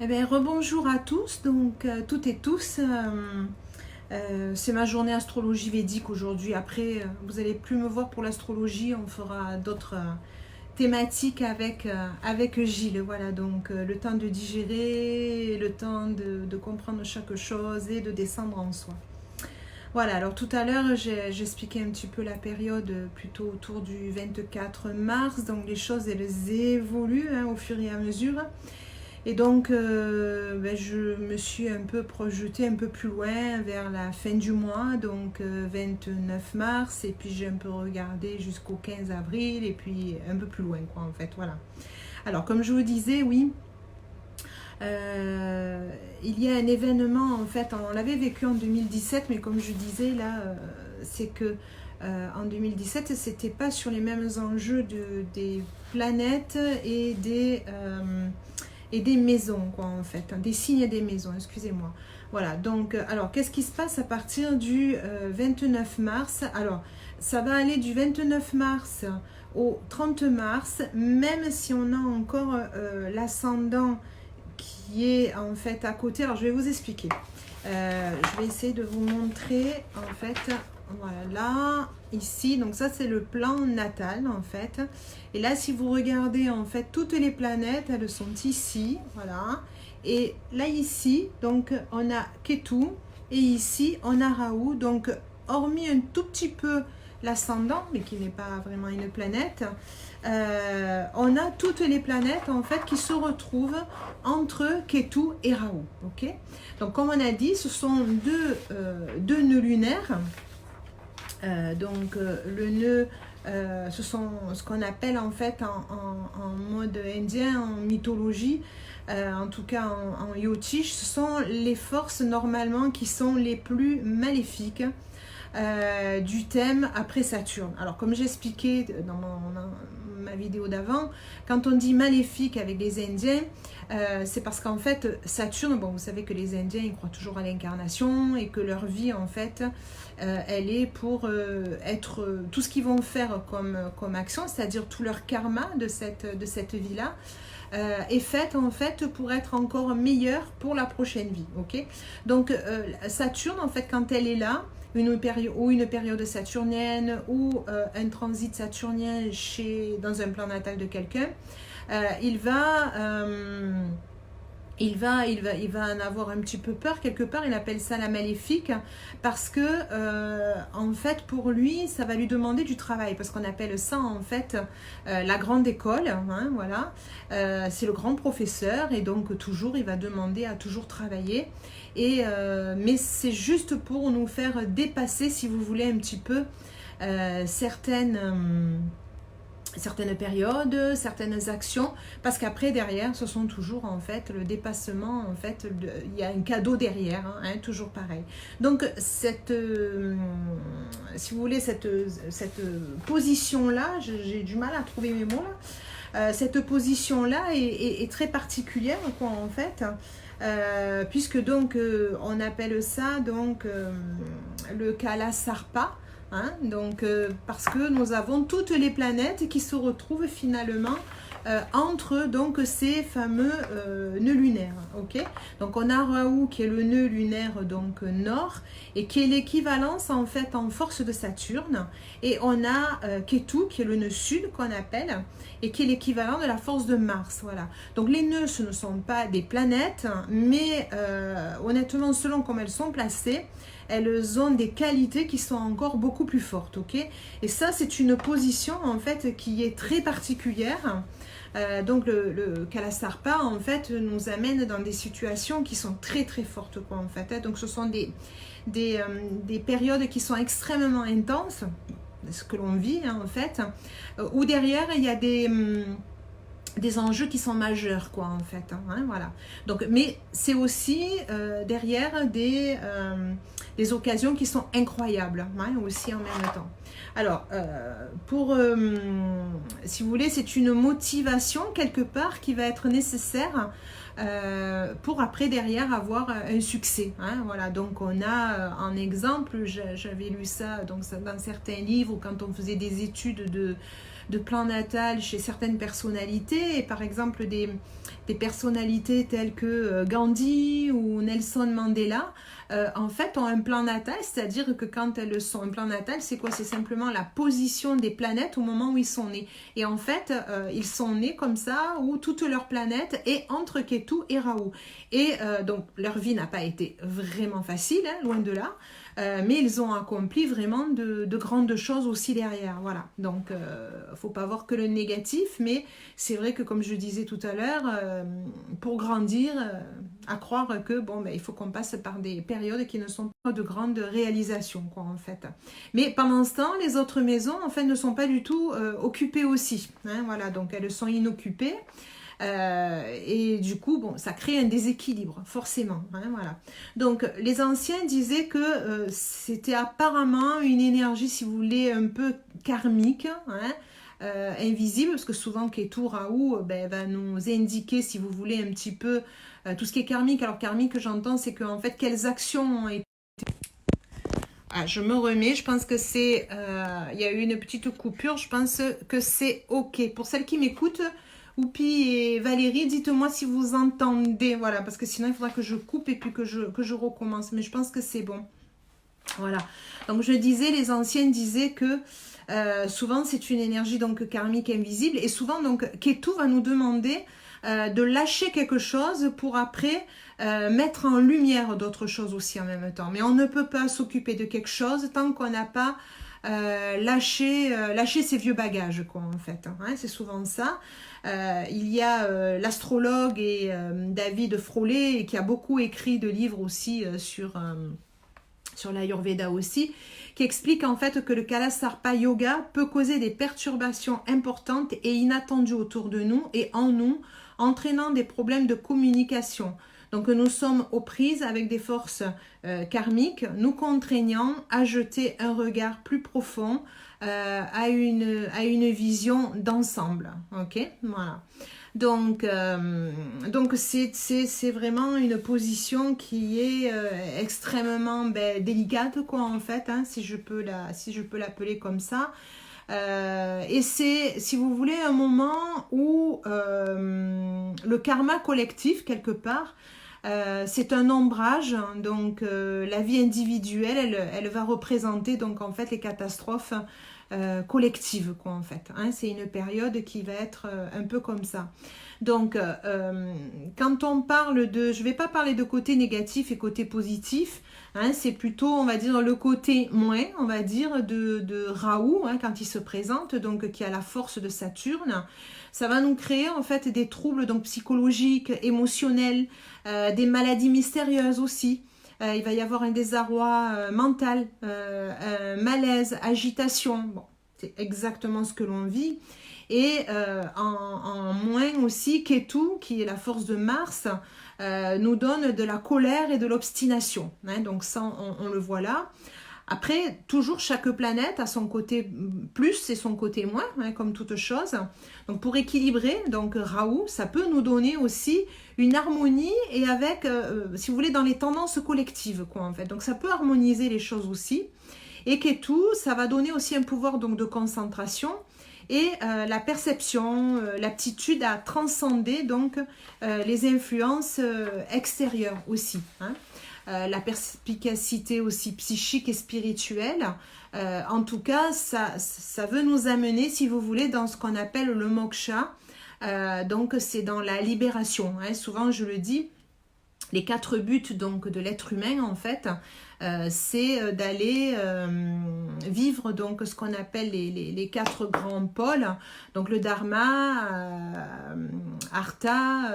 Eh bien, rebonjour à tous, donc toutes et tous. C'est ma journée astrologie védique aujourd'hui. Après, vous n'allez plus me voir pour l'astrologie, on fera d'autres thématiques avec Gilles. Voilà, donc le temps de digérer, le temps de comprendre chaque chose et de descendre en soi. Voilà, alors tout à l'heure, j'expliquais un petit peu la période plutôt autour du 24 mars. Donc les choses, elles évoluent au fur et à mesure. Et donc, je me suis un peu projetée un peu plus loin vers la fin du mois, donc 29 mars, et puis j'ai un peu regardé jusqu'au 15 avril, et puis un peu plus loin, quoi, en fait, voilà. Alors, comme je vous disais, oui, il y a un événement, en fait, on l'avait vécu en 2017, mais comme je disais, là, c'est que en 2017, c'était pas sur les mêmes enjeux des planètes et des maisons, quoi, en fait, des signes des maisons, excusez-moi. Voilà, donc, alors, qu'est-ce qui se passe à partir du 29 mars? Alors, ça va aller du 29 mars au 30 mars, même si on a encore l'ascendant qui est, en fait, à côté. Alors, je vais vous expliquer. Je vais essayer de vous montrer, en fait, voilà, là, ici, donc ça c'est le plan natal en fait. Et là, si vous regardez en fait, toutes les planètes, elles sont ici, voilà. Et là ici, donc on a Ketu et ici on a Rahu. Donc hormis un tout petit peu l'ascendant, mais qui n'est pas vraiment une planète, on a toutes les planètes en fait qui se retrouvent entre Ketu et Rahu. Ok. Donc comme on a dit, ce sont deux nœuds lunaires. Le nœud, ce sont ce qu'on appelle en fait en mode indien, en mythologie, en tout cas en Yotish, ce sont les forces normalement qui sont les plus maléfiques du thème après Saturne. Alors comme j'expliquais dans ma vidéo d'avant, quand on dit maléfique avec les Indiens, c'est parce qu'en fait Saturne, bon, vous savez que les Indiens ils croient toujours à l'incarnation et que leur vie en fait elle est pour être tout ce qu'ils vont faire comme action, c'est-à-dire tout leur karma de cette vie-là est faite en fait pour être encore meilleure pour la prochaine vie. Ok. Donc Saturne en fait quand elle est là, une période saturnienne ou un transit saturnien dans un plan natal de quelqu'un, il va en avoir un petit peu peur quelque part. Il appelle ça la maléfique parce que en fait pour lui ça va lui demander du travail, parce qu'on appelle ça en fait la grande école, hein, voilà. C'est le grand professeur et donc toujours il va demander à toujours travailler, mais c'est juste pour nous faire dépasser, si vous voulez, un petit peu certaines périodes, certaines actions, parce qu'après derrière ce sont toujours en fait le dépassement, en fait il y a un cadeau derrière, hein, toujours pareil. Donc si vous voulez cette position là, j'ai du mal à trouver mes mots là, cette position là est très particulière, quoi, en fait. Puisque donc on appelle ça donc le Kala Sarpa. Hein, donc, parce que nous avons toutes les planètes qui se retrouvent finalement entre donc ces fameux nœuds lunaires. Ok. Donc on a Rahu qui est le nœud lunaire donc nord et qui est l'équivalence en fait en force de Saturne, et on a Ketu qui est le nœud sud qu'on appelle et qui est l'équivalent de la force de Mars. Voilà. Donc les nœuds, ce ne sont pas des planètes, mais honnêtement selon comment elles sont placées, elles ont des qualités qui sont encore beaucoup plus fortes, ok. Et ça, c'est une position en fait qui est très particulière. Donc le Kalasarpa en fait nous amène dans des situations qui sont très très fortes, quoi, en fait. Donc ce sont des périodes qui sont extrêmement intenses, ce que l'on vit, hein, en fait, où derrière il y a des enjeux qui sont majeurs, quoi, en fait, hein, voilà. Donc, mais c'est aussi derrière des occasions qui sont incroyables, hein, aussi en même temps. Alors, si vous voulez, c'est une motivation quelque part qui va être nécessaire pour après derrière avoir un succès, hein, voilà. Donc on a en exemple, j'avais lu ça donc dans certains livres quand on faisait des études de plan natal chez certaines personnalités, et par exemple des personnalités telles que Gandhi ou Nelson Mandela, en fait ont un plan natal, c'est-à-dire que quand elles sont un plan natal, c'est quoi? C'est simplement la position des planètes au moment où ils sont nés. Et en fait, ils sont nés comme ça, où toutes leurs planètes est entre Ketu et Rahu. Et donc, leur vie n'a pas été vraiment facile, hein, loin de là. Mais ils ont accompli vraiment de grandes choses aussi derrière, voilà. Donc, faut pas voir que le négatif, mais c'est vrai que comme je disais tout à l'heure, pour grandir, à croire que bon, ben, il faut qu'on passe par des périodes qui ne sont pas de grandes réalisations, quoi, en fait. Mais pendant ce temps, les autres maisons, en fait, ne sont pas du tout occupées aussi, hein, voilà. Donc, elles sont inoccupées. Et du coup, bon, ça crée un déséquilibre, forcément. Hein, voilà. Donc, les anciens disaient que c'était apparemment une énergie, si vous voulez, un peu karmique, hein, invisible, parce que souvent, Ketu, Rahu, ben, va nous indiquer, si vous voulez, un petit peu tout ce qui est karmique. Alors, karmique, j'entends, c'est qu'en fait, quelles actions ont été... Ah, je me remets, je pense que c'est... il y a eu une petite coupure, je pense que c'est OK. Pour celles qui m'écoutent, Oupi et Valérie, dites-moi si vous entendez, voilà, parce que sinon il faudra que je coupe et puis que je recommence, mais je pense que c'est bon. Voilà, donc je disais, les anciens disaient que souvent c'est une énergie donc karmique invisible, et souvent donc Ketu va nous demander de lâcher quelque chose pour après mettre en lumière d'autres choses aussi en même temps. Mais on ne peut pas s'occuper de quelque chose tant qu'on n'a pas lâché ses vieux bagages, quoi, en fait. Hein, c'est souvent ça. Il y a l'astrologue et David Frolet, qui a beaucoup écrit de livres aussi sur l'Ayurveda aussi, qui explique en fait que le Kalasarpa Yoga peut causer des perturbations importantes et inattendues autour de nous et en nous, entraînant des problèmes de communication. Donc nous sommes aux prises avec des forces karmiques, nous contraignant à jeter un regard plus profond, à une vision d'ensemble. Ok, voilà. Donc c'est vraiment une position qui est extrêmement délicate, quoi, en fait, hein, si je peux l'appeler comme ça. Et c'est, si vous voulez, un moment où le karma collectif, quelque part, c'est un ombrage, donc la vie individuelle, elle va représenter donc en fait les catastrophes collectives, quoi, en fait. Hein, c'est une période qui va être un peu comme ça. Donc, quand on parle de... Je ne vais pas parler de côté négatif et côté positif, hein, c'est plutôt, on va dire, le côté moins, on va dire, de Rahu, hein, quand il se présente, donc qui a la force de Saturne. Ça va nous créer, en fait, des troubles donc, psychologiques, émotionnels, des maladies mystérieuses aussi. Il va y avoir un désarroi mental, un malaise, agitation. Bon, c'est exactement ce que l'on vit. Et en moins aussi, Ketu, qui est la force de Mars, nous donne de la colère et de l'obstination. Hein, donc ça, on le voit là. Après, toujours chaque planète a son côté plus et son côté moins, hein, comme toute chose. Donc pour équilibrer, donc Rahu, ça peut nous donner aussi une harmonie et avec, si vous voulez, dans les tendances collectives, quoi, en fait. Donc ça peut harmoniser les choses aussi. Et Ketu, ça va donner aussi un pouvoir donc de concentration et la perception, l'aptitude à transcender donc les influences extérieures aussi, hein. La perspicacité aussi psychique et spirituelle. En tout cas, ça veut nous amener, si vous voulez, dans ce qu'on appelle le moksha. Donc, c'est dans la libération. Hein. Souvent, je le dis, les 4 buts donc, de l'être humain, en fait, c'est d'aller vivre donc, ce qu'on appelle les 4 grands pôles. Donc, le dharma, artha,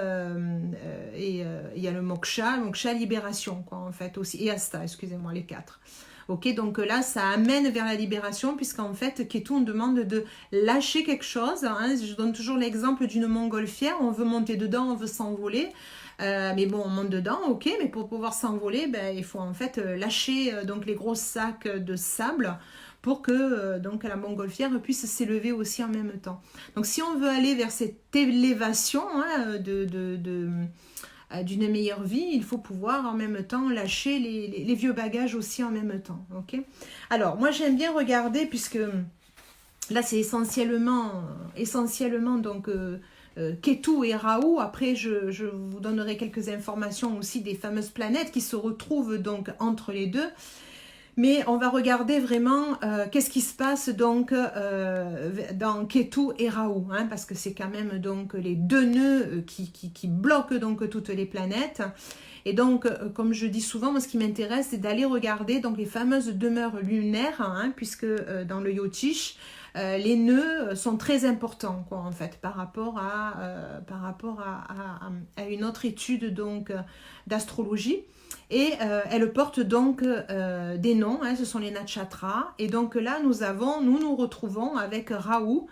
et il y a le moksha libération, quoi, en fait, aussi, et asta, excusez-moi, les 4. Ok, donc là, ça amène vers la libération, puisqu'en fait, Ketu, on demande de lâcher quelque chose. Hein. Je donne toujours l'exemple d'une montgolfière. On veut monter dedans, on veut s'envoler. Mais bon, on monte dedans, ok, mais pour pouvoir s'envoler, il faut en fait lâcher donc les gros sacs de sable pour que donc la montgolfière puisse s'élever aussi en même temps. Donc si on veut aller vers cette élévation, hein, d'une meilleure vie, il faut pouvoir en même temps lâcher les vieux bagages aussi en même temps. Okay, alors, moi j'aime bien regarder, puisque là c'est essentiellement donc Ketu et Rahu. Après je vous donnerai quelques informations aussi des fameuses planètes qui se retrouvent donc entre les deux. Mais on va regarder vraiment qu'est-ce qui se passe donc dans Ketu et Rahu, hein, parce que c'est quand même donc les deux nœuds qui bloquent donc toutes les planètes. Et donc, comme je dis souvent, moi ce qui m'intéresse, c'est d'aller regarder donc les fameuses demeures lunaires, hein, puisque dans le Jyotish, les nœuds sont très importants, quoi, en fait, par rapport à une autre étude donc d'astrologie. Et elle porte donc des noms, hein, ce sont les nakshatras. Et donc là, nous retrouvons avec Rahu,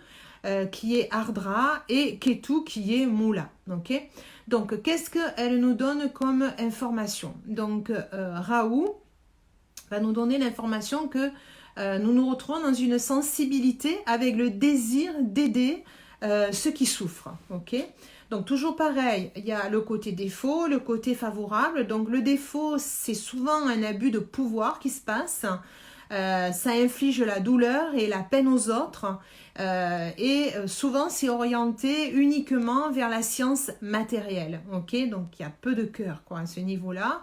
qui est Ardra, et Ketu, qui est Mula. Okay, donc, qu'est-ce qu'elle nous donne comme information? Donc, Rahu va nous donner l'information que nous nous retrouvons dans une sensibilité avec le désir d'aider ceux qui souffrent. Okay, donc toujours pareil, il y a le côté défaut, le côté favorable. Donc le défaut, c'est souvent un abus de pouvoir qui se passe. Ça inflige la douleur et la peine aux autres. Et souvent, c'est orienté uniquement vers la science matérielle. Okay, donc il y a peu de cœur, quoi, à ce niveau-là.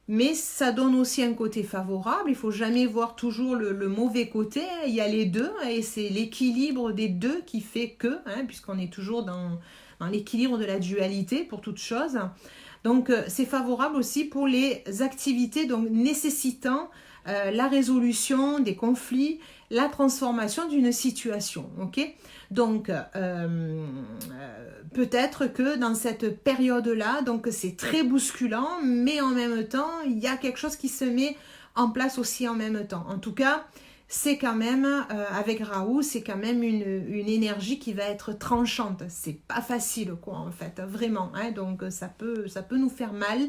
Mais ça donne aussi un côté favorable. Il ne faut jamais voir toujours le mauvais côté. Il y a les deux et c'est l'équilibre des deux qui fait que, hein, puisqu'on est toujours dans l'équilibre de la dualité pour toute chose. Donc, c'est favorable aussi pour les activités donc, nécessitant la résolution des conflits, la transformation d'une situation. Okay, donc, peut-être que dans cette période-là, donc c'est très bousculant, mais en même temps, il y a quelque chose qui se met en place aussi en même temps. En tout cas, c'est quand même, avec Rahu, c'est quand même une énergie qui va être tranchante. C'est pas facile, quoi, en fait, vraiment. Hein, donc, ça peut nous faire mal.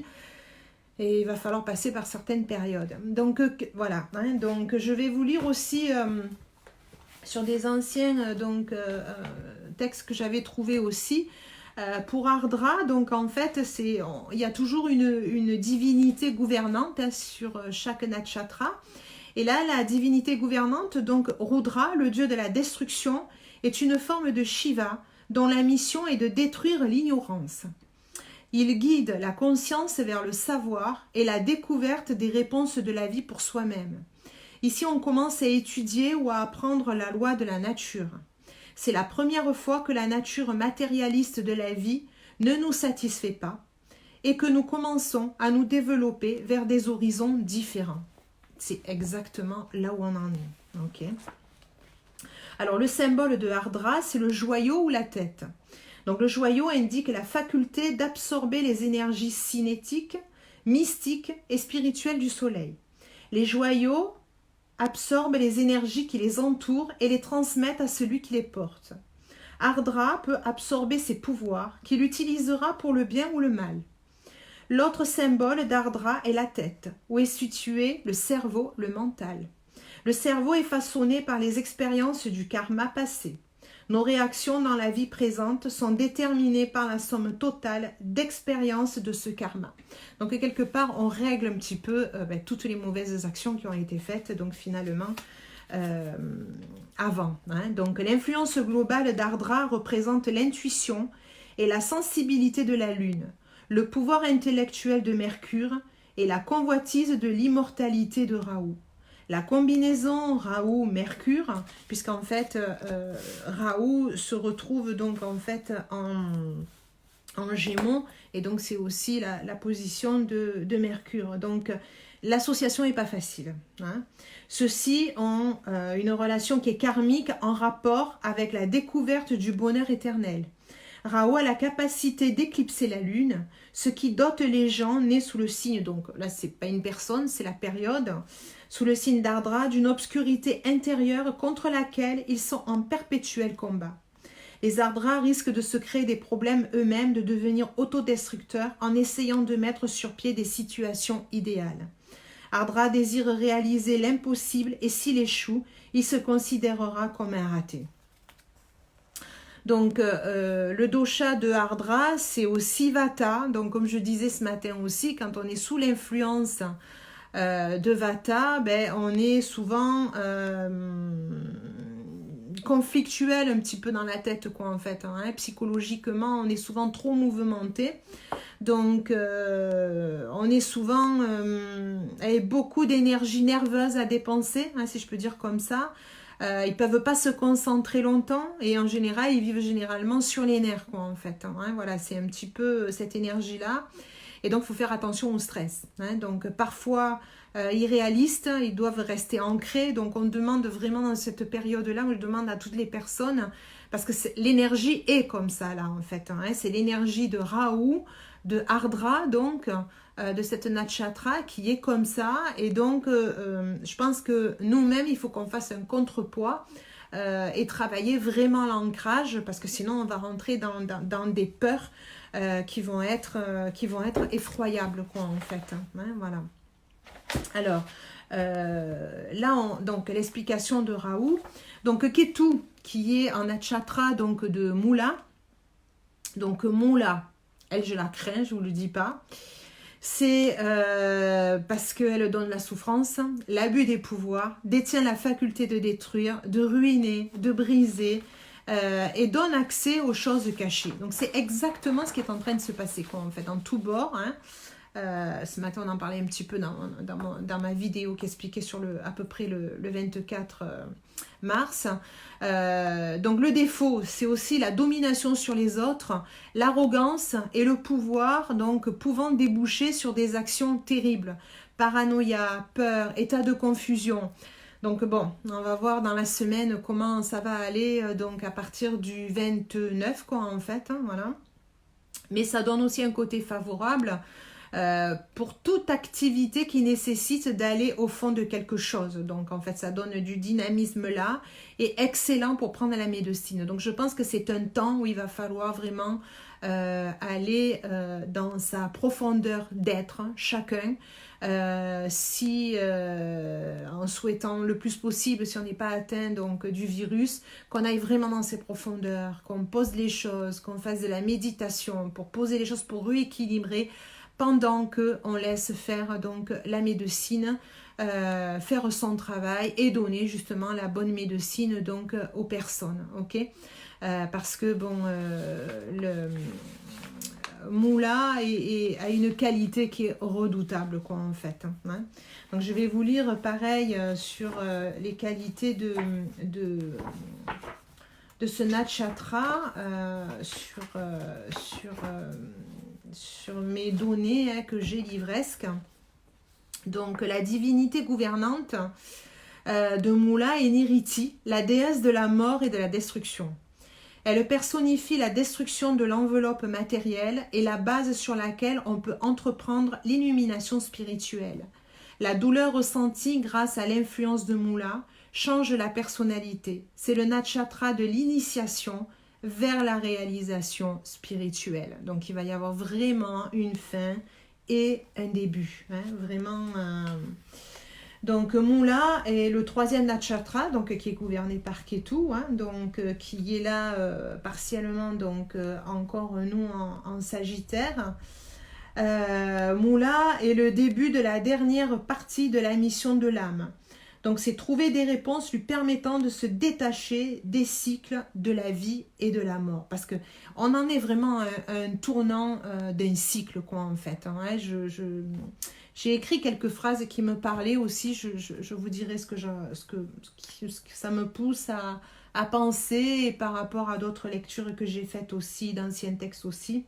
Et il va falloir passer par certaines périodes. Donc, voilà. Hein, donc, je vais vous lire aussi sur des anciens textes que j'avais trouvés aussi. Pour Ardra, donc en fait, il y a toujours une divinité gouvernante, hein, sur chaque nakshatra. Et là, la divinité gouvernante, donc Rudra, le dieu de la destruction, est une forme de Shiva dont la mission est de détruire l'ignorance. Il guide la conscience vers le savoir et la découverte des réponses de la vie pour soi-même. Ici, on commence à étudier ou à apprendre la loi de la nature. C'est la première fois que la nature matérialiste de la vie ne nous satisfait pas et que nous commençons à nous développer vers des horizons différents. C'est exactement là où on en est. Okay. Alors, le symbole de Ardra, c'est le joyau ou la tête. Donc, le joyau indique la faculté d'absorber les énergies cinétiques, mystiques et spirituelles du soleil. Les joyaux absorbent les énergies qui les entourent et les transmettent à celui qui les porte. Ardra peut absorber ses pouvoirs, qu'il utilisera pour le bien ou le mal. L'autre symbole d'Ardra est la tête, où est situé le cerveau, le mental. Le cerveau est façonné par les expériences du karma passé. Nos réactions dans la vie présente sont déterminées par la somme totale d'expériences de ce karma. Donc quelque part, on règle un petit peu toutes les mauvaises actions qui ont été faites, donc finalement, avant. Hein. Donc l'influence globale d'Ardra représente l'intuition et la sensibilité de la Lune, le pouvoir intellectuel de Mercure et la convoitise de l'immortalité de Rahu. La combinaison Rahu-Mercure, puisqu'en fait, Rahu se retrouve donc en fait en Gémeaux, et donc c'est aussi la position de Mercure. Donc l'association n'est pas facile. Hein. Ceux-ci ont une relation qui est karmique en rapport avec la découverte du bonheur éternel. Rahu a la capacité d'éclipser la lune, ce qui dote les gens nés sous le signe, donc là c'est pas une personne, c'est la période, sous le signe d'Ardra, d'une obscurité intérieure contre laquelle ils sont en perpétuel combat. Les Ardras risquent de se créer des problèmes eux-mêmes, de devenir autodestructeurs en essayant de mettre sur pied des situations idéales. Ardra désire réaliser l'impossible et s'il échoue, il se considérera comme un raté. Donc, le dosha de Ardra, c'est aussi Vata. Donc, comme je disais ce matin aussi, quand on est sous l'influence de Vata, on est souvent conflictuel un petit peu dans la tête, quoi, en fait. Hein. Psychologiquement, on est souvent trop mouvementé. Donc, on est souvent avec beaucoup d'énergie nerveuse à dépenser, hein, si je peux dire comme ça. Ils peuvent pas se concentrer longtemps et en général, ils vivent généralement sur les nerfs, quoi, en fait. Hein. Voilà, c'est un petit peu cette énergie-là. Et donc, il faut faire attention au stress. Hein. Donc, parfois, irréalistes, ils doivent rester ancrés. Donc, on demande vraiment dans cette période-là, on demande à toutes les personnes, parce que l'énergie est comme ça, là, en fait. Hein. C'est l'énergie de Rahu, de Ardra, donc, de cette nakshatra qui est comme ça. Et donc, je pense que nous-mêmes, il faut qu'on fasse un contrepoids et travailler vraiment l'ancrage, parce que sinon, on va rentrer dans des peurs qui vont être effroyables, quoi, en fait. Hein, voilà. Alors, là, donc, l'explication de Rahu. Donc, Ketu, qui est en nakshatra donc, de Mula. Donc, Mula, elle, je la crains, je ne vous le dis pas. C'est parce qu'elle donne la souffrance, l'abus des pouvoirs, détient la faculté de détruire, de ruiner, de briser, et donne accès aux choses cachées. Donc c'est exactement ce qui est en train de se passer, quoi, en fait, en tous bords. Hein. Ce matin, on en parlait un petit peu dans ma vidéo qui expliquait sur à peu près le 24 mars. Donc le défaut, c'est aussi la domination sur les autres, l'arrogance et le pouvoir, donc pouvant déboucher sur des actions terribles. Paranoïa, peur, état de confusion. Donc bon, on va voir dans la semaine comment ça va aller, donc à partir du 29, quoi, en fait, hein, voilà. Mais ça donne aussi un côté favorable pour toute activité qui nécessite d'aller au fond de quelque chose. Donc en fait ça donne du dynamisme là et excellent pour prendre la médecine. Donc je pense que c'est un temps où il va falloir vraiment aller dans sa profondeur d'être, hein, chacun. En souhaitant le plus possible, si on n'est pas atteint donc du virus, qu'on aille vraiment dans ses profondeurs, qu'on pose les choses, qu'on fasse de la méditation pour poser les choses, pour rééquilibrer, pendant qu'on laisse faire donc la médecine, faire son travail et donner justement la bonne médecine donc aux personnes, ok, parce que bon, le Moula a une qualité qui est redoutable, quoi, en fait. Hein. Donc je vais vous lire pareil sur les qualités de ce nakshatra sur mes données, hein, que j'ai livresques. Donc la divinité gouvernante de Moula est Niriti, la déesse de la mort et de la destruction. Elle personnifie la destruction de l'enveloppe matérielle et la base sur laquelle on peut entreprendre l'illumination spirituelle. La douleur ressentie grâce à l'influence de Moula change la personnalité. C'est le nakshatra de l'initiation vers la réalisation spirituelle. Donc il va y avoir vraiment une fin et un début. Hein, vraiment. Donc Moula est le troisième nakshatra, donc qui est gouverné par Ketu, hein, donc qui est là partiellement, donc encore nous en Sagittaire. Moula est le début de la dernière partie de la mission de l'âme. Donc c'est trouver des réponses lui permettant de se détacher des cycles de la vie et de la mort. Parce qu'on en est vraiment un tournant d'un cycle, quoi, en fait. Hein. J'ai écrit quelques phrases qui me parlaient aussi. Je vous dirai ce que ça me pousse à penser, et par rapport à d'autres lectures que j'ai faites aussi, d'anciens textes aussi.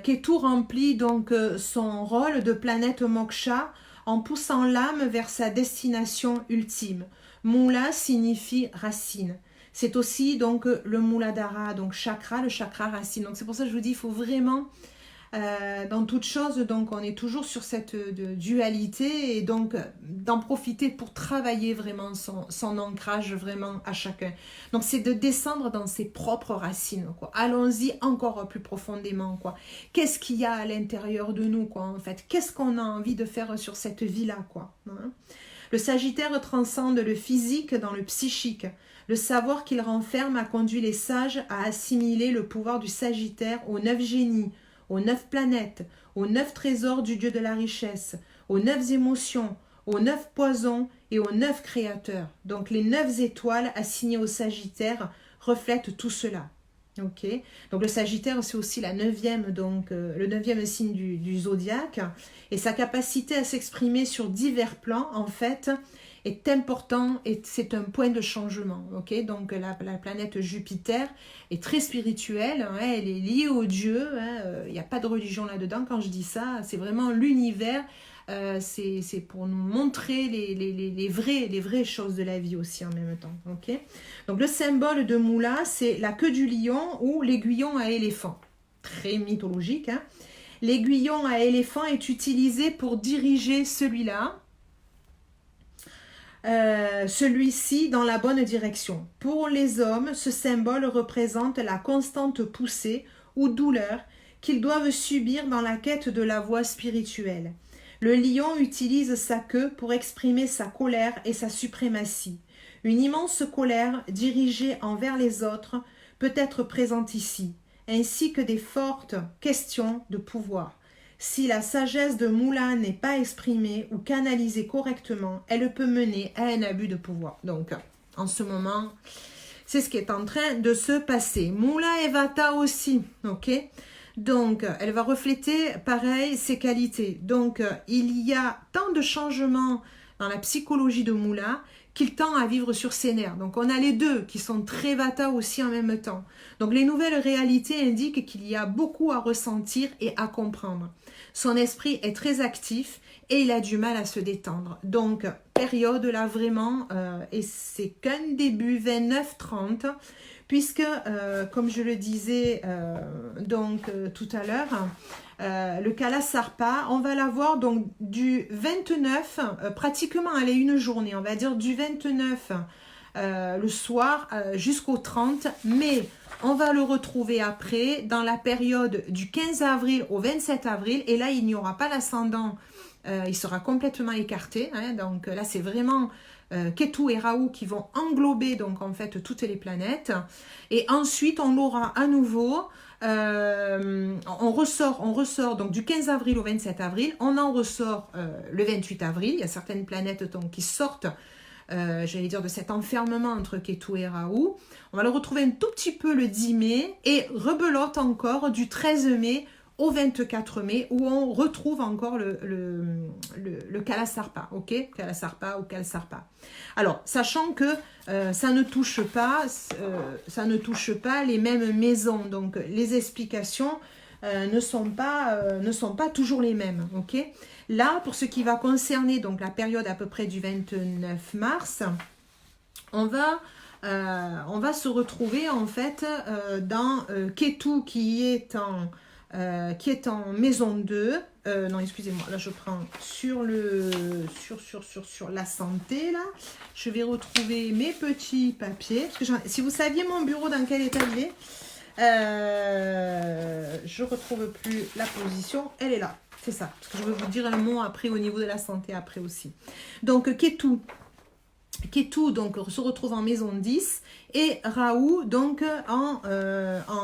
Ketu remplit donc son rôle de planète moksha en poussant l'âme vers sa destination ultime. Moula signifie racine. C'est aussi donc le Muladhara, donc chakra, le chakra racine. Donc c'est pour ça que je vous dis, il faut vraiment, dans toute chose, donc on est toujours sur cette dualité, et donc d'en profiter pour travailler vraiment son ancrage vraiment à chacun. Donc c'est de descendre dans ses propres racines, quoi. Allons-y encore plus profondément, quoi. Qu'est-ce qu'il y a à l'intérieur de nous, quoi, en fait? Qu'est-ce qu'on a envie de faire sur cette vie-là, quoi, hein? Le Sagittaire transcende le physique dans le psychique. Le savoir qu'il renferme a conduit les sages à assimiler le pouvoir du Sagittaire aux 9 génies, aux 9 planètes, aux 9 trésors du dieu de la richesse, aux 9 émotions, aux 9 poisons et aux 9 créateurs. Donc les 9 étoiles assignées au Sagittaire reflètent tout cela. Ok, donc le Sagittaire, c'est aussi la 9e, donc le 9e signe du zodiaque, et sa capacité à s'exprimer sur divers plans, en fait, est important et c'est un point de changement. Ok, donc la planète Jupiter est très spirituelle, hein, elle est liée au Dieu, il n'y a pas de religion là-dedans quand je dis ça, c'est vraiment l'univers. C'est pour nous montrer les vraies choses de la vie aussi en même temps. Okay, donc le symbole de Moula, c'est la queue du lion ou l'aiguillon à éléphant. Très mythologique. Hein. L'aiguillon à éléphant est utilisé pour diriger celui-ci dans la bonne direction. Pour les hommes, ce symbole représente la constante poussée ou douleur qu'ils doivent subir dans la quête de la voie spirituelle. Le lion utilise sa queue pour exprimer sa colère et sa suprématie. Une immense colère dirigée envers les autres peut être présente ici, ainsi que des fortes questions de pouvoir. Si la sagesse de Moula n'est pas exprimée ou canalisée correctement, elle peut mener à un abus de pouvoir. Donc, en ce moment, c'est ce qui est en train de se passer. Moula et Vata aussi, ok ? Donc, elle va refléter, pareil, ses qualités. Donc, il y a tant de changements dans la psychologie de Moula qu'il tend à vivre sur ses nerfs. Donc, on a les deux qui sont très Vata aussi en même temps. Donc, les nouvelles réalités indiquent qu'il y a beaucoup à ressentir et à comprendre. Son esprit est très actif et il a du mal à se détendre. Donc, période là vraiment, et c'est qu'un début 29-30, puisque, comme je le disais tout à l'heure, le Kala Sarpa, on va l'avoir donc du 29, pratiquement elle est une journée, on va dire du 29 le soir jusqu'au 30, mais on va le retrouver après dans la période du 15 avril au 27 avril, et là il n'y aura pas l'ascendant, il sera complètement écarté, hein, donc là c'est vraiment Ketu et Rahu qui vont englober donc en fait toutes les planètes, et ensuite on l'aura à nouveau, on ressort donc du 15 avril au 27 avril, on en ressort le 28 avril, il y a certaines planètes donc qui sortent j'allais dire de cet enfermement entre Ketu et Rahu. On va le retrouver un tout petit peu le 10 mai et rebelote encore du 13 mai au 24 mai où on retrouve encore le Kala Sarpa, ok, Kala Sarpa ou Kala Sarpa. Alors, sachant que ça ne touche pas les mêmes maisons, donc les explications ne sont pas toujours les mêmes, ok. Là, pour ce qui va concerner donc la période à peu près du 29 mars, on va se retrouver en fait dans Ketu qui est en maison 2. Non, excusez-moi, là je prends sur la santé, là. Je vais retrouver mes petits papiers. Parce que si vous saviez mon bureau dans quel état il est, je retrouve plus la position, elle est là. C'est ça, parce que je vais vous dire un mot après au niveau de la santé après aussi. Donc Ketu donc se retrouve en maison 10 et Rahu donc en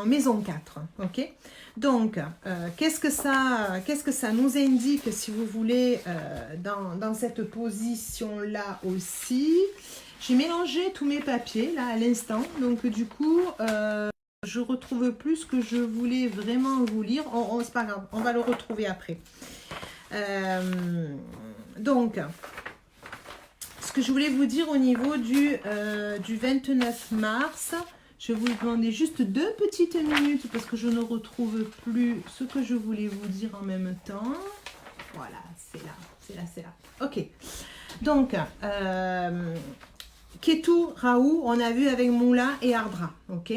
maison 4. Ok. Donc qu'est-ce que ça nous indique si vous voulez dans cette position là aussi. J'ai mélangé tous mes papiers là à l'instant, donc du coup je retrouve plus ce que je voulais vraiment vous lire. C'est pas grave, on va le retrouver après. Donc, ce que je voulais vous dire au niveau du 29 mars, je vais vous demander juste 2 petites minutes parce que je ne retrouve plus ce que je voulais vous dire en même temps. Voilà, c'est là. Ok. Donc, Ketu, Rahu, on a vu avec Moula et Ardra, ok.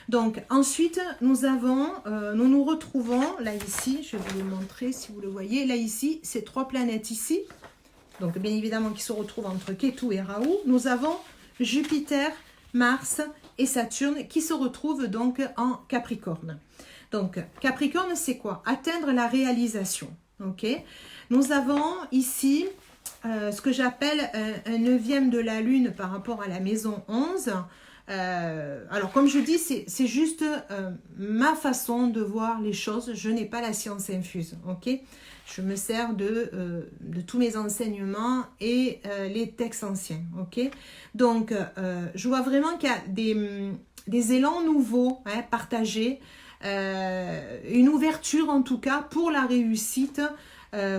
Donc ensuite nous nous retrouvons là ici, je vais vous le montrer si vous le voyez, là ici, ces 3 planètes ici, donc bien évidemment qui se retrouvent entre Ketu et Rahu. Nous avons Jupiter, Mars et Saturne qui se retrouvent donc en Capricorne. Donc Capricorne c'est quoi? Atteindre la réalisation, ok. Nous avons ici ce que j'appelle un 9e de la Lune par rapport à la maison 11, Alors, comme je dis, c'est juste ma façon de voir les choses. Je n'ai pas la science infuse, ok? Je me sers de tous mes enseignements et les textes anciens, ok? Donc, je vois vraiment qu'il y a des élans nouveaux, hein, partagés, une ouverture en tout cas pour la réussite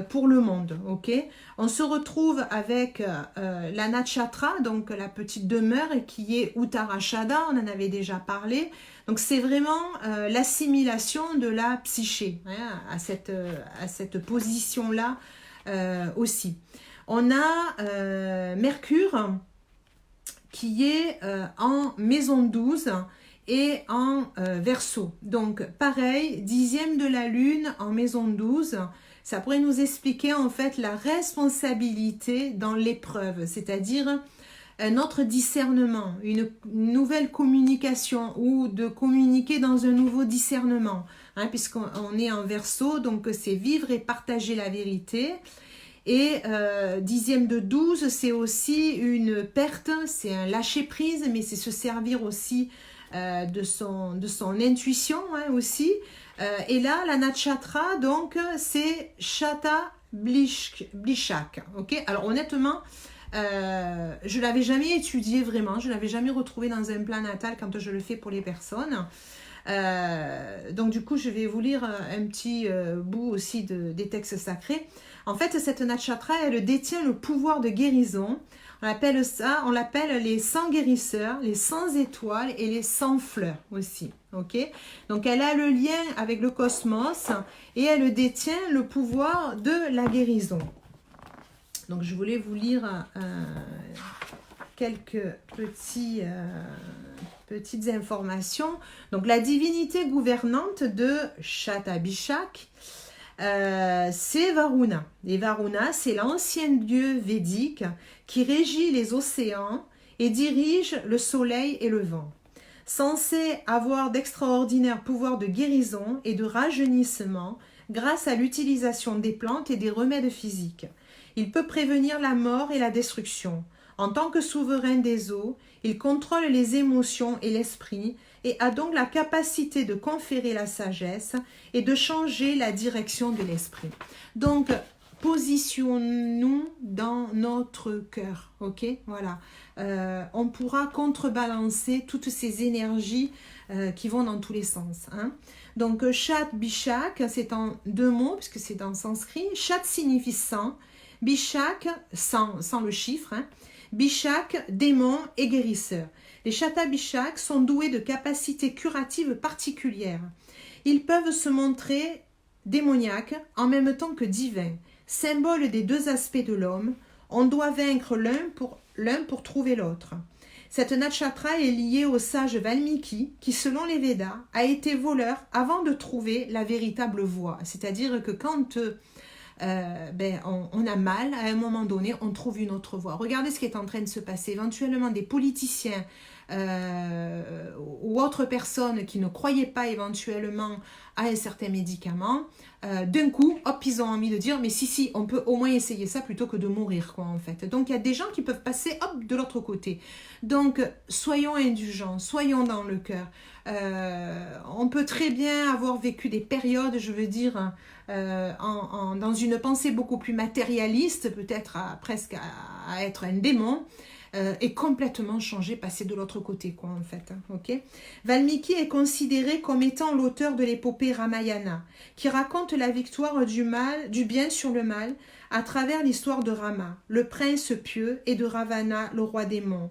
pour le monde, ok? On se retrouve avec la Nakshatra, donc la petite demeure qui est Uttarashada, on en avait déjà parlé. Donc c'est vraiment l'assimilation de la psyché, hein, à cette position-là aussi. On a Mercure qui est en maison 12 et en Verseau. Donc pareil, 10e de la lune en maison 12, ça pourrait nous expliquer en fait la responsabilité dans l'épreuve, c'est-à-dire notre discernement, une nouvelle communication ou de communiquer dans un nouveau discernement, hein, puisqu'on est en Verseau, donc c'est vivre et partager la vérité. Et 10e de 12, c'est aussi une perte, c'est un lâcher-prise, mais c'est se servir aussi de son intuition, hein, aussi. Et là, la Nakshatra, donc, c'est Shata Blishak. Okay, alors, honnêtement, je ne l'avais jamais étudié vraiment, je ne l'avais jamais retrouvé dans un plan natal quand je le fais pour les personnes. Donc, du coup, je vais vous lire un petit bout aussi des textes sacrés. En fait, cette Nakshatra, elle détient le pouvoir de guérison. On l'appelle les 100 guérisseurs, les 100 étoiles et les 100 fleurs aussi. Okay, donc, elle a le lien avec le cosmos et elle détient le pouvoir de la guérison. Donc, je voulais vous lire quelques petites informations. Donc, la divinité gouvernante de Shatabhishak, c'est Varuna. Et Varuna, c'est l'ancien dieu védique qui régit les océans et dirige le soleil et le vent. Censé avoir d'extraordinaires pouvoirs de guérison et de rajeunissement grâce à l'utilisation des plantes et des remèdes physiques. Il peut prévenir la mort et la destruction. En tant que souverain des eaux, il contrôle les émotions et l'esprit et a donc la capacité de conférer la sagesse et de changer la direction de l'esprit. Donc, positionnons-nous dans notre cœur, ok? Voilà. On pourra contrebalancer toutes ces énergies qui vont dans tous les sens, hein? Donc, Shat Bishak, c'est en 2 mots, puisque c'est en sanskrit. Shat signifie 100, Bishak, sans le chiffre, hein? Bishak, démon et guérisseur. Les Shatabhishak sont doués de capacités curatives particulières. Ils peuvent se montrer démoniaques en même temps que divins. Symbole des 2 aspects de l'homme, on doit vaincre l'un pour trouver l'autre. Cette nakshatra est liée au sage Valmiki qui, selon les Védas, a été voleur avant de trouver la véritable voie. C'est-à-dire que quand on a mal, à un moment donné, on trouve une autre voie. Regardez ce qui est en train de se passer. Éventuellement, des politiciens ou autres personnes qui ne croyaient pas éventuellement à un certain médicament, d'un coup, hop, ils ont envie de dire, mais si, on peut au moins essayer ça plutôt que de mourir, quoi, en fait. Donc, il y a des gens qui peuvent passer, hop, de l'autre côté. Donc, soyons indulgents, soyons dans le cœur. On peut très bien avoir vécu des périodes, je veux dire, dans une pensée beaucoup plus matérialiste, peut-être presque à être un démon, et complètement changer, passer de l'autre côté, quoi, en fait. Okay. Valmiki est considéré comme étant l'auteur de l'épopée Ramayana, qui raconte la victoire du bien sur le mal à travers l'histoire de Rama, le prince pieux, et de Ravana, le roi démon.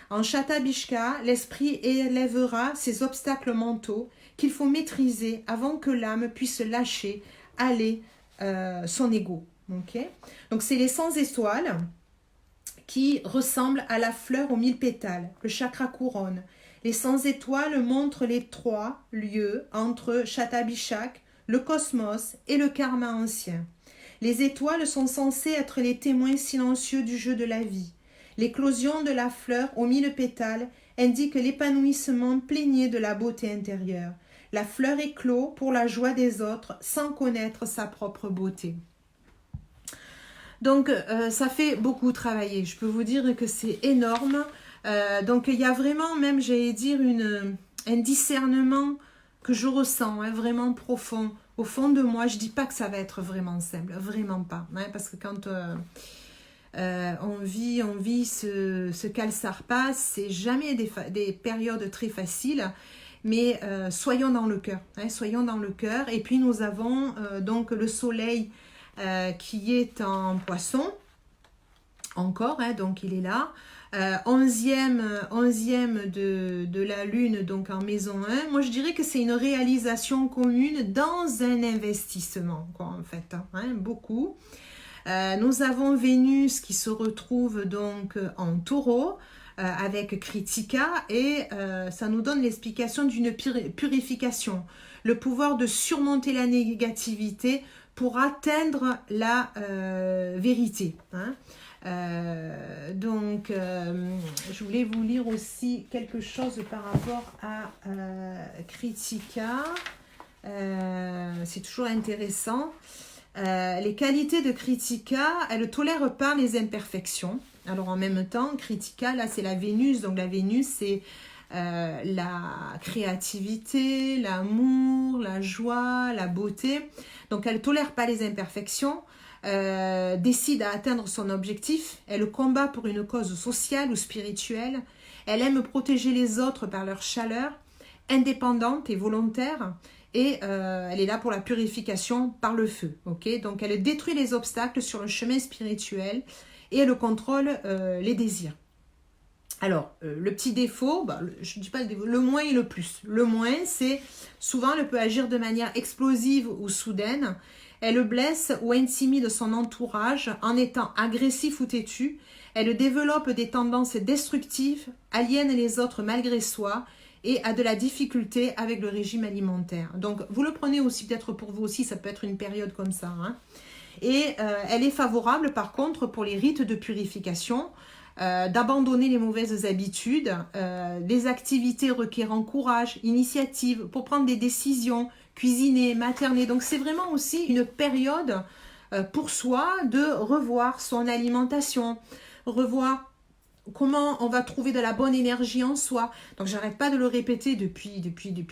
En Shatabhishka, l'esprit élèvera ces obstacles mentaux qu'il faut maîtriser avant que l'âme puisse lâcher, aller son ego. Okay. Donc, c'est les 100 étoiles qui ressemblent à la fleur aux 1000 pétales, le chakra couronne. Les 100 étoiles montrent les 3 lieux entre Shatabhishak, le cosmos et le karma ancien. Les étoiles sont censées être les témoins silencieux du jeu de la vie. L'éclosion de la fleur aux 1000 pétales indique l'épanouissement plénier de la beauté intérieure. La fleur éclot pour la joie des autres sans connaître sa propre beauté. Donc, ça fait beaucoup travailler. Je peux vous dire que c'est énorme. Donc il y a vraiment même, j'allais dire, un discernement que je ressens, hein, vraiment profond. Au fond de moi, je dis pas que ça va être vraiment simple, vraiment pas. Hein, parce que quand on vit ce qu'Al-Sarpas, c'est jamais des périodes très faciles, mais soyons dans le cœur. Hein, soyons dans le cœur. Et puis nous avons donc le soleil qui est en poisson, encore, hein, donc il est là. 11e de la lune, donc en maison 1. Moi, je dirais que c'est une réalisation commune dans un investissement, quoi, en fait. Hein, beaucoup. Nous avons Vénus qui se retrouve donc en taureau avec Kritika et ça nous donne l'explication d'une purification. Le pouvoir de surmonter la négativité pour atteindre la vérité. Hein. Donc, je voulais vous lire aussi quelque chose par rapport à Kritika. C'est toujours intéressant. Les qualités de Kritika, elle ne tolère pas les imperfections. Alors, en même temps, Kritika, là, c'est la Vénus. Donc, la Vénus, c'est la créativité, l'amour, la joie, la beauté. Donc, elle ne tolère pas les imperfections. Décide à atteindre son objectif, elle combat pour une cause sociale ou spirituelle, elle aime protéger les autres par leur chaleur, indépendante et volontaire, et elle est là pour la purification par le feu. Okay, donc elle détruit les obstacles sur le chemin spirituel et elle contrôle les désirs. Alors, le petit défaut, je ne dis pas le défaut, le moins et le plus. Le moins, c'est souvent elle peut agir de manière explosive ou soudaine. Elle blesse ou intimide son entourage en étant agressif ou têtu. Elle développe des tendances destructives, aliène les autres malgré soi et a de la difficulté avec le régime alimentaire. Donc, vous le prenez aussi, peut-être pour vous aussi, ça peut être une période comme ça. Hein. Et elle est favorable, par contre, pour les rites de purification, d'abandonner les mauvaises habitudes, des activités requérant courage, initiative, pour prendre des décisions, cuisiner, materner. Donc c'est vraiment aussi une période pour soi de revoir son alimentation, revoir comment on va trouver de la bonne énergie en soi. Donc j'arrête pas de le répéter depuis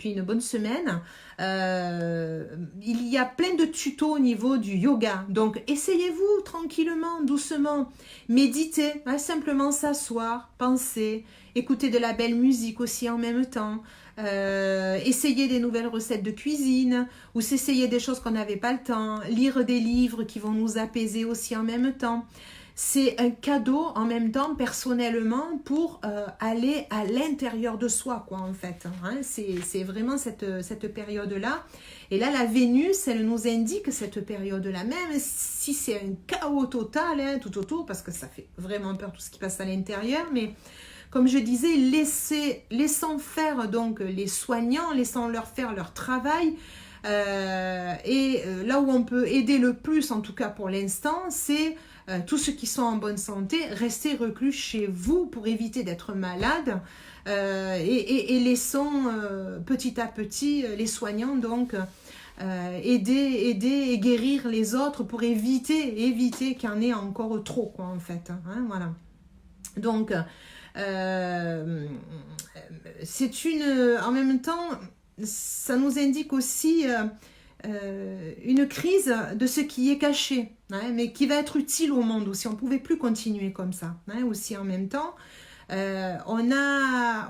une bonne semaine. Il y a plein de tutos au niveau du yoga. Donc essayez-vous tranquillement, doucement, méditer, hein, simplement s'asseoir, penser, écouter de la belle musique aussi en même temps. Essayer des nouvelles recettes de cuisine ou s'essayer des choses qu'on n'avait pas le temps, lire des livres qui vont nous apaiser aussi en même temps. C'est un cadeau en même temps personnellement pour aller à l'intérieur de soi, quoi, en fait. Hein, c'est vraiment cette période-là. Et là, la Vénus, elle nous indique cette période-là, même si c'est un chaos total, hein, tout autour, parce que ça fait vraiment peur tout ce qui passe à l'intérieur, mais comme je disais, laissons faire donc les soignants, laissons-leur faire leur travail. Là où on peut aider le plus, en tout cas pour l'instant, c'est tous ceux qui sont en bonne santé, restez reclus chez vous pour éviter d'être malade et laissons petit à petit les soignants donc aider et guérir les autres pour éviter qu'il y en ait encore trop, quoi, en fait. Hein, voilà. Donc, c'est en même temps, ça nous indique aussi une crise de ce qui est caché, hein, mais qui va être utile au monde aussi. On ne pouvait plus continuer comme ça, hein, aussi en même temps. On a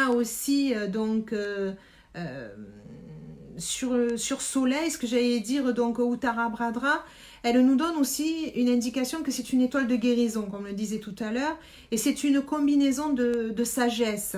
aussi donc sur Soleil, ce que j'allais dire, donc Uttara Bhadra, elle nous donne aussi une indication que c'est une étoile de guérison, comme on le disait tout à l'heure, et c'est une combinaison de sagesse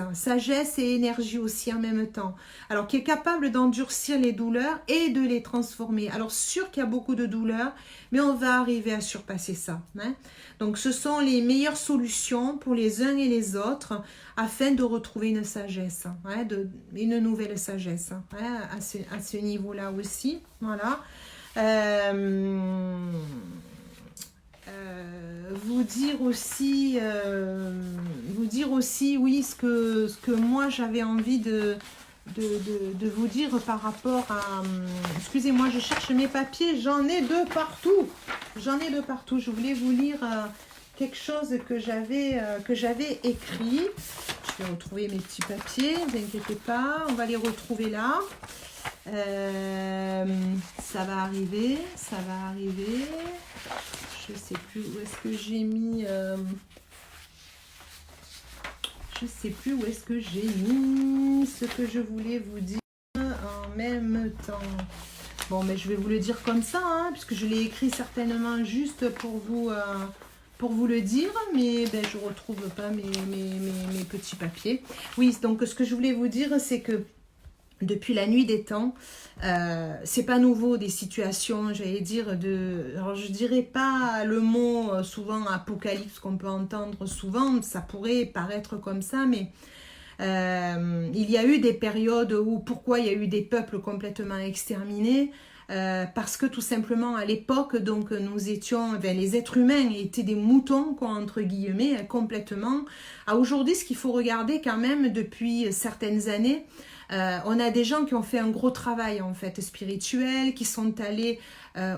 et énergie aussi en même temps, alors qui est capable d'endurcir les douleurs et de les transformer. Alors sûr qu'il y a beaucoup de douleurs, mais on va arriver à surpasser ça. Hein. Donc ce sont les meilleures solutions pour les uns et les autres afin de retrouver une sagesse, hein, une nouvelle sagesse, hein, à ce niveau-là aussi. Voilà. Vous dire aussi, oui, ce que moi j'avais envie de vous dire par rapport à... Excusez-moi, je cherche mes papiers, j'en ai de partout. Je voulais vous lire quelque chose que j'avais écrit. Je vais retrouver mes petits papiers, ne vous inquiétez pas, on va les retrouver là. Ça va arriver, ça va arriver. Je sais plus où est-ce que j'ai mis... je sais plus où est-ce que j'ai mis ce que je voulais vous dire en même temps. Bon, mais je vais vous le dire comme ça, hein, puisque je l'ai écrit certainement juste pour vous le dire, mais ben, je ne retrouve pas mes petits papiers. Oui, donc ce que je voulais vous dire, c'est que depuis la nuit des temps, c'est pas nouveau des situations, j'allais dire, alors je dirais pas le mot souvent apocalypse qu'on peut entendre souvent, ça pourrait paraître comme ça, mais il y a eu des périodes où, pourquoi il y a eu des peuples complètement exterminés, parce que tout simplement à l'époque, donc nous étions, les êtres humains étaient des moutons, quoi, entre guillemets, complètement. À aujourd'hui, ce qu'il faut regarder quand même depuis certaines années, on a des gens qui ont fait un gros travail en fait spirituel, qui sont allés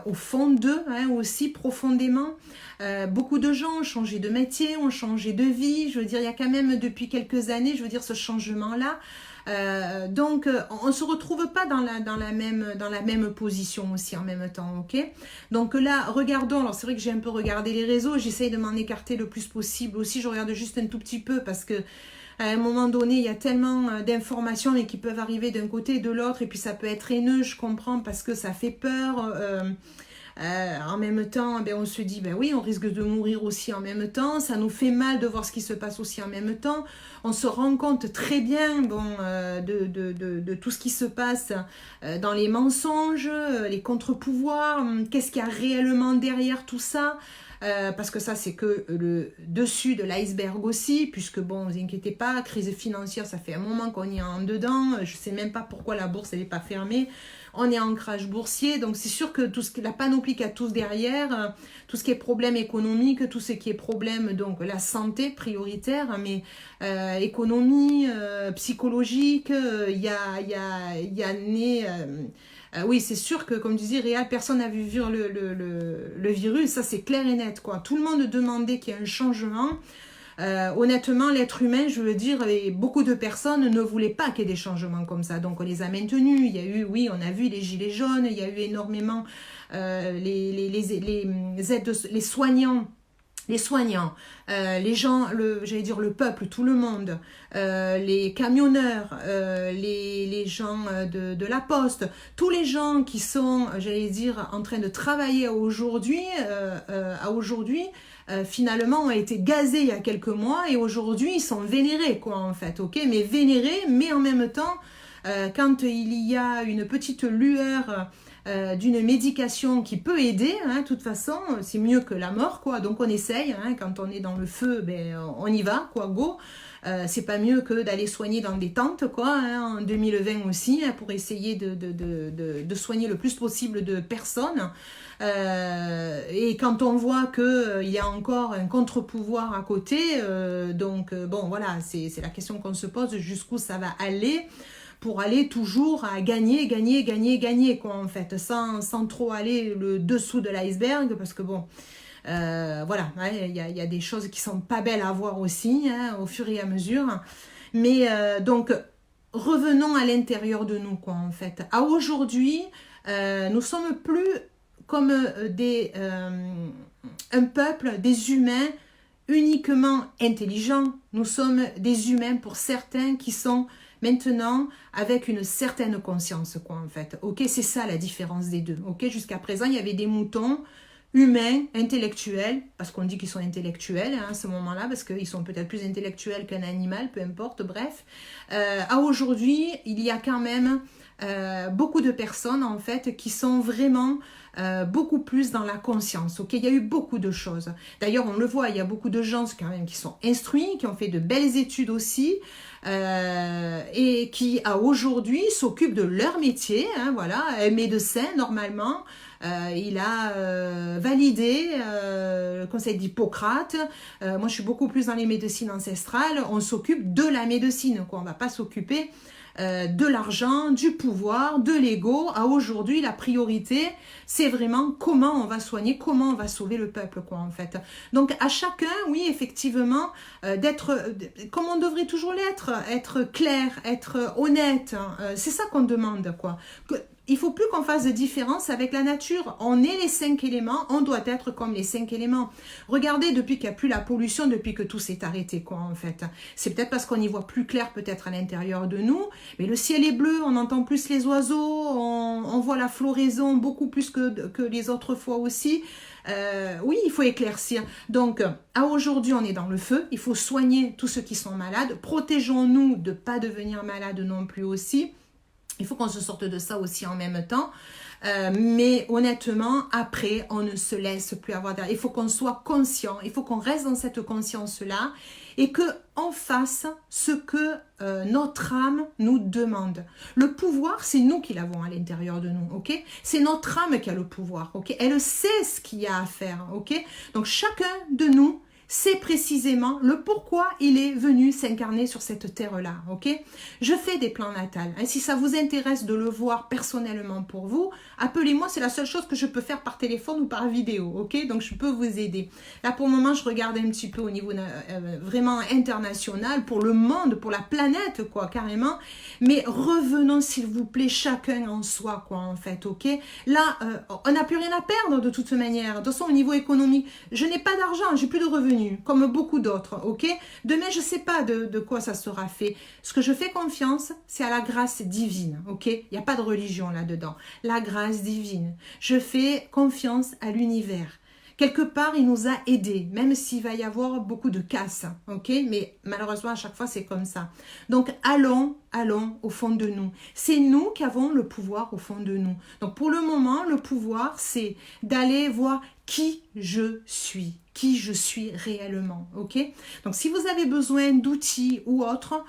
au fond d'eux, hein, aussi profondément. Beaucoup de gens ont changé de métier, ont changé de vie. Je veux dire, il y a quand même depuis quelques années, je veux dire, ce changement-là. Donc, on ne se retrouve pas dans la même position aussi en même temps, ok? Donc là, regardons, alors c'est vrai que j'ai un peu regardé les réseaux, j'essaye de m'en écarter le plus possible aussi, je regarde juste un tout petit peu parce que à un moment donné, il y a tellement d'informations mais qui peuvent arriver d'un côté et de l'autre et puis ça peut être haineux, je comprends, parce que ça fait peur. En même temps, ben, on se dit, ben oui, on risque de mourir aussi en même temps. Ça nous fait mal de voir ce qui se passe aussi en même temps. On se rend compte très bien de tout ce qui se passe dans les mensonges, les contre-pouvoirs, qu'est-ce qu'il y a réellement derrière tout ça. Parce que ça c'est que le dessus de l'iceberg aussi, puisque bon, ne vous inquiétez pas, crise financière, ça fait un moment qu'on y est en dedans, je sais même pas pourquoi la bourse elle n'est pas fermée, on est en crash boursier, donc c'est sûr que tout ce que la panoplie qu'il y a tous derrière, tout ce qui est problème économique, tout ce qui est problème, donc la santé prioritaire, mais économie, psychologique, il y a né... oui, c'est sûr que, comme disait Réal, personne n'a vu vivre le virus, ça c'est clair et net, quoi. Tout le monde demandait qu'il y ait un changement. Honnêtement, l'être humain, je veux dire, et beaucoup de personnes ne voulaient pas qu'il y ait des changements comme ça. Donc on les a maintenus. Il y a eu, oui, on a vu les gilets jaunes, il y a eu énormément les aides, les soignants. Les soignants, les gens, j'allais dire le peuple, tout le monde, les camionneurs, les gens de la poste, tous les gens qui sont, j'allais dire, en train de travailler aujourd'hui, finalement ont été gazés il y a quelques mois et aujourd'hui ils sont vénérés, quoi, en fait, ok, mais vénérés, mais en même temps, quand il y a une petite lueur d'une médication qui peut aider, hein, de toute façon, c'est mieux que la mort, quoi. Donc on essaye, hein, quand on est dans le feu, ben, on y va, quoi, go. C'est pas mieux que d'aller soigner dans des tentes, quoi, hein, en 2020 aussi, hein, pour essayer de soigner le plus possible de personnes. Et quand on voit qu'il y a encore un contre-pouvoir à côté, bon, voilà, c'est la question qu'on se pose, jusqu'où ça va aller, pour aller toujours à gagner, quoi, en fait, sans trop aller le dessous de l'iceberg, parce que bon, voilà, il y a des choses qui sont pas belles à voir aussi, hein, au fur et à mesure, mais donc, revenons à l'intérieur de nous, quoi, en fait. À aujourd'hui, nous sommes plus comme un peuple, des humains uniquement intelligents, nous sommes des humains pour certains qui sont maintenant avec une certaine conscience, quoi, en fait. Ok, c'est ça la différence des deux. Ok, jusqu'à présent, il y avait des moutons humains, intellectuels, parce qu'on dit qu'ils sont intellectuels, hein, à ce moment-là, parce qu'ils sont peut-être plus intellectuels qu'un animal, peu importe, bref. À aujourd'hui, il y a quand même beaucoup de personnes, en fait, qui sont vraiment beaucoup plus dans la conscience. Ok, il y a eu beaucoup de choses. D'ailleurs, on le voit, il y a beaucoup de gens quand même qui sont instruits, qui ont fait de belles études aussi, et qui, à aujourd'hui, s'occupent de leur métier. Hein, voilà, un médecin, normalement, il a validé le conseil d'Hippocrate. Moi, je suis beaucoup plus dans les médecines ancestrales. On s'occupe de la médecine, quoi. On ne va pas s'occuper de l'argent, du pouvoir, de l'ego, à aujourd'hui, la priorité, c'est vraiment comment on va soigner, comment on va sauver le peuple, quoi, en fait. Donc, à chacun, oui, effectivement, d'être, comme on devrait toujours l'être, être clair, être honnête, hein, c'est ça qu'on demande, quoi. Il faut plus qu'on fasse de différence avec la nature. On est les 5 éléments, on doit être comme les 5 éléments. Regardez, depuis qu'il n'y a plus la pollution, depuis que tout s'est arrêté, quoi, en fait. C'est peut-être parce qu'on y voit plus clair, peut-être à l'intérieur de nous, mais le ciel est bleu, on entend plus les oiseaux, on voit la floraison beaucoup plus que les autres fois aussi. Oui, il faut éclaircir. Donc, à aujourd'hui, on est dans le feu. Il faut soigner tous ceux qui sont malades. Protégeons-nous de ne pas devenir malades non plus aussi. Il faut qu'on se sorte de ça aussi en même temps. Mais honnêtement, après, on ne se laisse plus avoir derrière. Il faut qu'on soit conscient, il faut qu'on reste dans cette conscience-là et qu'on fasse ce que notre âme nous demande. Le pouvoir, c'est nous qui l'avons à l'intérieur de nous, ok? C'est notre âme qui a le pouvoir, ok? Elle sait ce qu'il y a à faire, ok? Donc chacun de nous, c'est précisément le pourquoi il est venu s'incarner sur cette terre-là, ok? Je fais des plans natals. Hein, si ça vous intéresse de le voir personnellement pour vous, appelez-moi, c'est la seule chose que je peux faire par téléphone ou par vidéo, ok? Donc, je peux vous aider. Là, pour le moment, je regarde un petit peu au niveau vraiment international, pour le monde, pour la planète, quoi, carrément. Mais revenons, s'il vous plaît, chacun en soi, quoi, en fait, ok? Là, on n'a plus rien à perdre de toute manière. De toute façon, au niveau économique, je n'ai pas d'argent, j'ai plus de revenus, comme beaucoup d'autres, ok? Demain, je ne sais pas de quoi ça sera fait. Ce que je fais confiance, c'est à la grâce divine, ok? Il n'y a pas de religion là-dedans. La grâce divine. Je fais confiance à l'univers. Quelque part, il nous a aidés, même s'il va y avoir beaucoup de casse, ok? Mais malheureusement, à chaque fois, c'est comme ça. Donc, allons au fond de nous. C'est nous qui avons le pouvoir au fond de nous. Donc, pour le moment, le pouvoir, c'est d'aller voir qui je suis réellement, ok? Donc, si vous avez besoin d'outils ou autres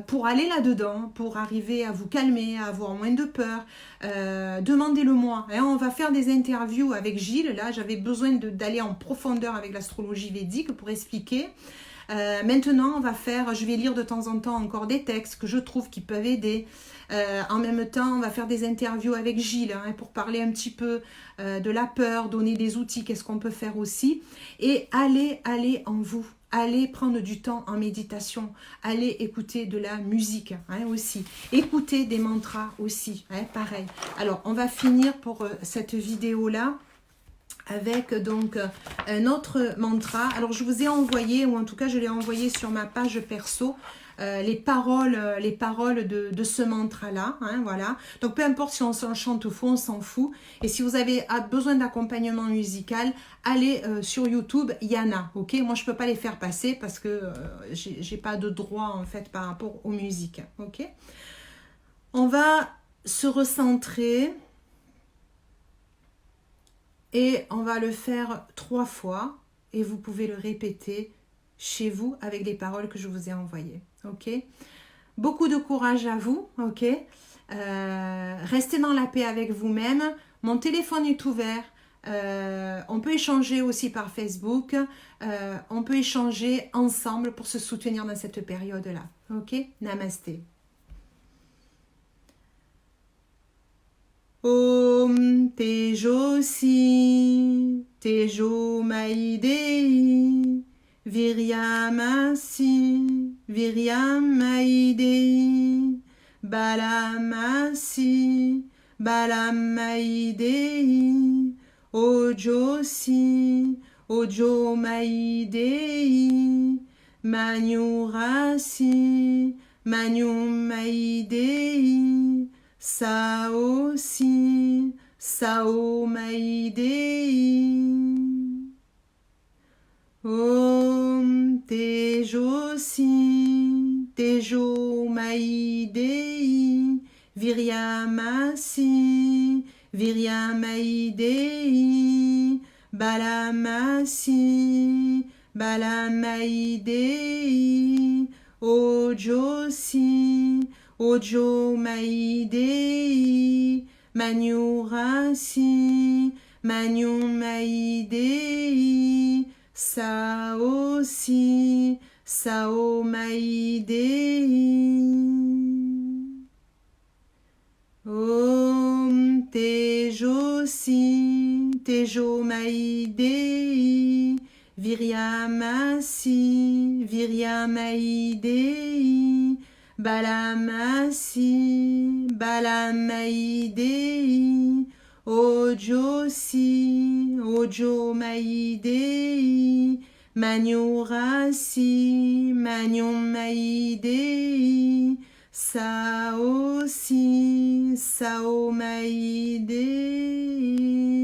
pour aller là-dedans, pour arriver à vous calmer, à avoir moins de peur, demandez-le-moi. Hein, on va faire des interviews avec Gilles. Là, j'avais besoin d'aller en profondeur avec l'astrologie védique pour expliquer. Maintenant, je vais lire de temps en temps encore des textes que je trouve qui peuvent aider. En même temps, on va faire des interviews avec Gilles hein, pour parler un petit peu de la peur, donner des outils, qu'est-ce qu'on peut faire aussi. Et allez en vous. Allez prendre du temps en méditation. Allez écouter de la musique hein, aussi. Écoutez des mantras aussi. Hein, pareil. Alors, on va finir pour cette vidéo-là avec donc un autre mantra. Alors je vous ai envoyé, ou en tout cas je l'ai envoyé sur ma page perso, les paroles de ce mantra-là. Hein, voilà. Donc peu importe si on s'en chante ou faux, on s'en fout. Et si vous avez besoin d'accompagnement musical, allez sur YouTube, Yana. Ok, moi je peux pas les faire passer parce que j'ai pas de droit en fait par rapport aux musiques. Ok. On va se recentrer. Et on va le faire 3 fois et vous pouvez le répéter chez vous avec les paroles que je vous ai envoyées. Ok? Beaucoup de courage à vous. Ok? Restez dans la paix avec vous-même. Mon téléphone est ouvert. On peut échanger aussi par Facebook. On peut échanger ensemble pour se soutenir dans cette période-là. Ok? Namasté. Om Tejosi, Tejo Maidei, Viryamasi, Viryam Maidei, Balamasi, Balam Maidei, Ojosi, Ojo Maidei, Manyurasi, Manyum Maidei, Saosi, Sao Maidei, Om Tejosi, Tejo Maidei, Viryamasi, Viryam Maidei, Balamasi, Balam Maidei, Ojosi, Ojo Maidei, Manyurasi, Manyum Maidei, Saosi, Sao Maidei. Om Tejosi, Tejomai Dei, Viryamasi, Viryamai Dei, Balamasi, Balamai Dei, Ojosi, Ojomai Dei, Manyurasi, Manyomai Dei, Saosi, Saomai Dei.